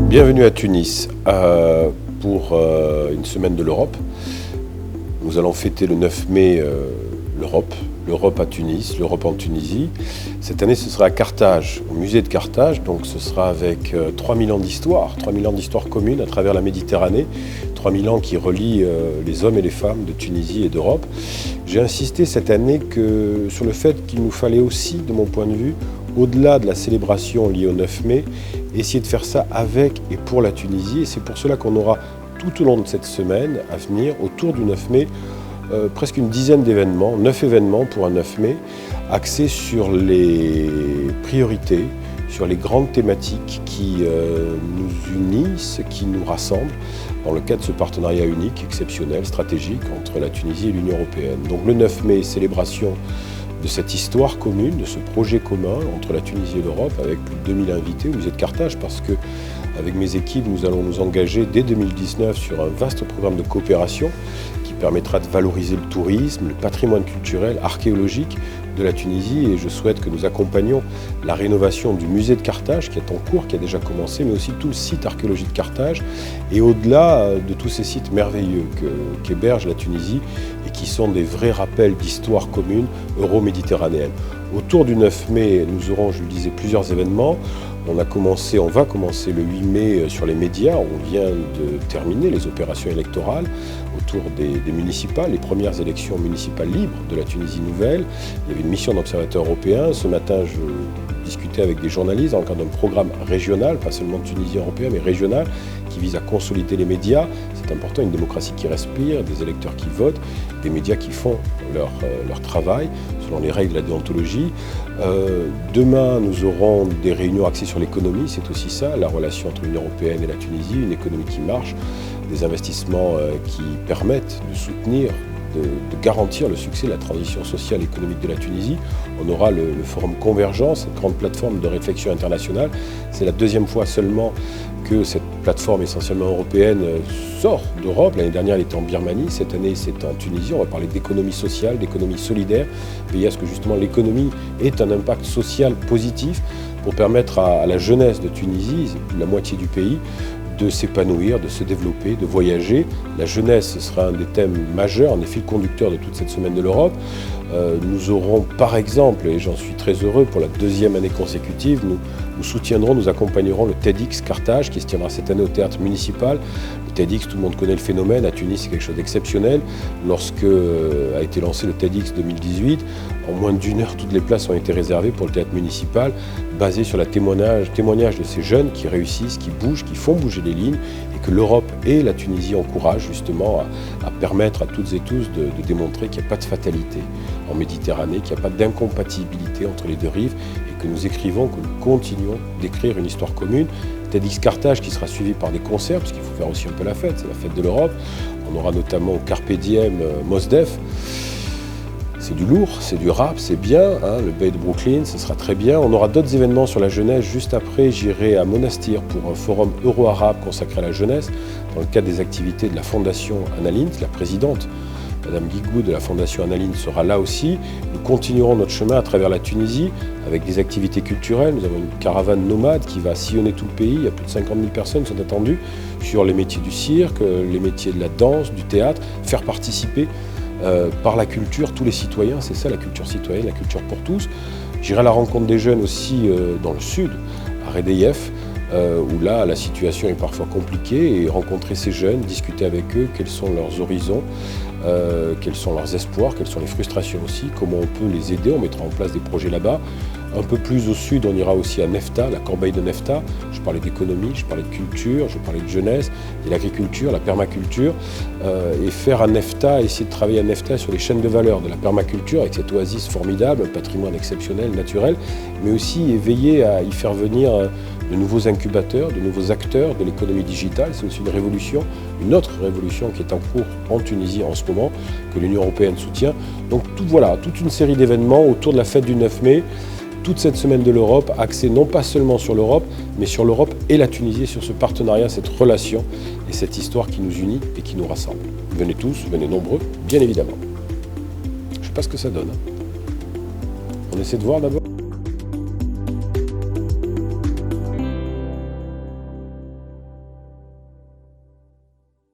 Bienvenue à Tunis pour une semaine de l'Europe. Nous allons fêter le 9 mai l'Europe à Tunis, l'Europe en Tunisie. Cette année, ce sera à Carthage, au musée de Carthage. Donc ce sera avec 3000 ans d'histoire, 3000 ans d'histoire commune à travers la Méditerranée, 3000 ans qui relient les hommes et les femmes de Tunisie et d'Europe. J'ai insisté cette année sur le fait qu'il nous fallait aussi, de mon point de vue, au-delà de la célébration liée au 9 mai, essayer de faire ça avec et pour la Tunisie. Et c'est pour cela qu'on aura tout au long de cette semaine à venir, autour du 9 mai, presque une dizaine d'événements, 9 événements pour un 9 mai, axés sur les priorités, sur les grandes thématiques qui nous unissent, qui nous rassemblent, dans le cadre de ce partenariat unique, exceptionnel, stratégique entre la Tunisie et l'Union européenne. Donc le 9 mai, célébration de cette histoire commune, de ce projet commun entre la Tunisie et l'Europe, avec plus de 2000 invités au musée de Carthage, parce que avec mes équipes, nous allons nous engager dès 2019 sur un vaste programme de coopération qui permettra de valoriser le tourisme, le patrimoine culturel, archéologique de la Tunisie, et je souhaite que nous accompagnions la rénovation du musée de Carthage qui est en cours, qui a déjà commencé, mais aussi tout le site archéologique de Carthage, et au-delà de tous ces sites merveilleux qu'héberge la Tunisie et qui sont des vrais rappels d'histoire commune euro-méditerranéenne. Autour du 9 mai, nous aurons, je le disais, plusieurs événements. On va commencer le 8 mai sur les médias. On vient de terminer les opérations électorales autour des municipales, les premières élections municipales libres de la Tunisie nouvelle. Il y avait une mission d'observateurs européens. Ce matin, je discutais avec des journalistes dans le cadre d'un programme régional, pas seulement de Tunisie européen, mais régional, qui vise à consolider les médias. C'est important, une démocratie qui respire, des électeurs qui votent, des médias qui font leur travail selon les règles de la déontologie. Demain, nous aurons des réunions axées sur l'économie, c'est aussi ça, la relation entre l'Union européenne et la Tunisie, une économie qui marche, des investissements qui permettent de soutenir, de garantir le succès de la transition sociale et économique de la Tunisie. On aura le forum Convergence, cette grande plateforme de réflexion internationale. C'est la deuxième fois seulement que cette plateforme essentiellement européenne sort d'Europe. L'année dernière, elle était en Birmanie. Cette année, c'est en Tunisie. On va parler d'économie sociale, d'économie solidaire, veiller à ce que justement l'économie ait un impact social positif pour permettre à la jeunesse de Tunisie, la moitié du pays, de s'épanouir, de se développer, de voyager. La jeunesse, ce sera un des thèmes majeurs, un des fils conducteurs de toute cette semaine de l'Europe. Nous aurons par exemple, et j'en suis très heureux, pour la deuxième année consécutive, nous soutiendrons, nous accompagnerons le TEDx Carthage qui se tiendra cette année au théâtre municipal. Le TEDx, tout le monde connaît le phénomène, à Tunis c'est quelque chose d'exceptionnel. Lorsque a été lancé le TEDx 2018, en moins d'une heure, toutes les places ont été réservées pour le théâtre municipal, basé sur le témoignage de ces jeunes qui réussissent, qui bougent, qui font bouger les lignes, et que l'Europe et la Tunisie encouragent justement à permettre à toutes et tous de démontrer qu'il n'y a pas de fatalité en Méditerranée, qu'il n'y a pas d'incompatibilité entre les deux rives, et que nous écrivons, que nous continuons d'écrire une histoire commune. TEDx Carthage qui sera suivi par des concerts, parce qu'il faut faire aussi un peu la fête, c'est la fête de l'Europe. On aura notamment Carpe Diem, Mos Def. C'est du lourd, c'est du rap, c'est bien, hein, le Bay de Brooklyn, ce sera très bien. On aura d'autres événements sur la jeunesse. Juste après, j'irai à Monastir pour un forum euro-arabe consacré à la jeunesse, dans le cadre des activités de la Fondation Annalint, la présidente. Madame Guigou de la Fondation Annalint sera là aussi. Nous continuerons notre chemin à travers la Tunisie avec des activités culturelles. Nous avons une caravane nomade qui va sillonner tout le pays. Il y a plus de 50 000 personnes qui sont attendues sur les métiers du cirque, les métiers de la danse, du théâtre, faire participer par la culture tous les citoyens. C'est ça la culture citoyenne, la culture pour tous. J'irai à la rencontre des jeunes aussi dans le sud, à Redeyef, où là la situation est parfois compliquée, et rencontrer ces jeunes, discuter avec eux, quels sont leurs horizons, quels sont leurs espoirs, quelles sont les frustrations aussi, comment on peut les aider. On mettra en place des projets là-bas. Un peu plus au sud, on ira aussi à Nefta, la corbeille de Nefta. Je parlais d'économie, je parlais de culture, je parlais de jeunesse, et l'agriculture, la permaculture. Et faire à Nefta, essayer de travailler à Nefta sur les chaînes de valeur de la permaculture, avec cette oasis formidable, un patrimoine exceptionnel, naturel, mais aussi veiller à y faire venir de nouveaux incubateurs, de nouveaux acteurs de l'économie digitale. C'est aussi une révolution, une autre révolution qui est en cours en Tunisie en ce moment, que l'Union européenne soutient. Donc voilà, toute une série d'événements autour de la fête du 9 mai, toute cette semaine de l'Europe, axée non pas seulement sur l'Europe, mais sur l'Europe et la Tunisie, sur ce partenariat, cette relation et cette histoire qui nous unit et qui nous rassemble. Venez tous, venez nombreux, bien évidemment. Je ne sais pas ce que ça donne. On essaie de voir d'abord.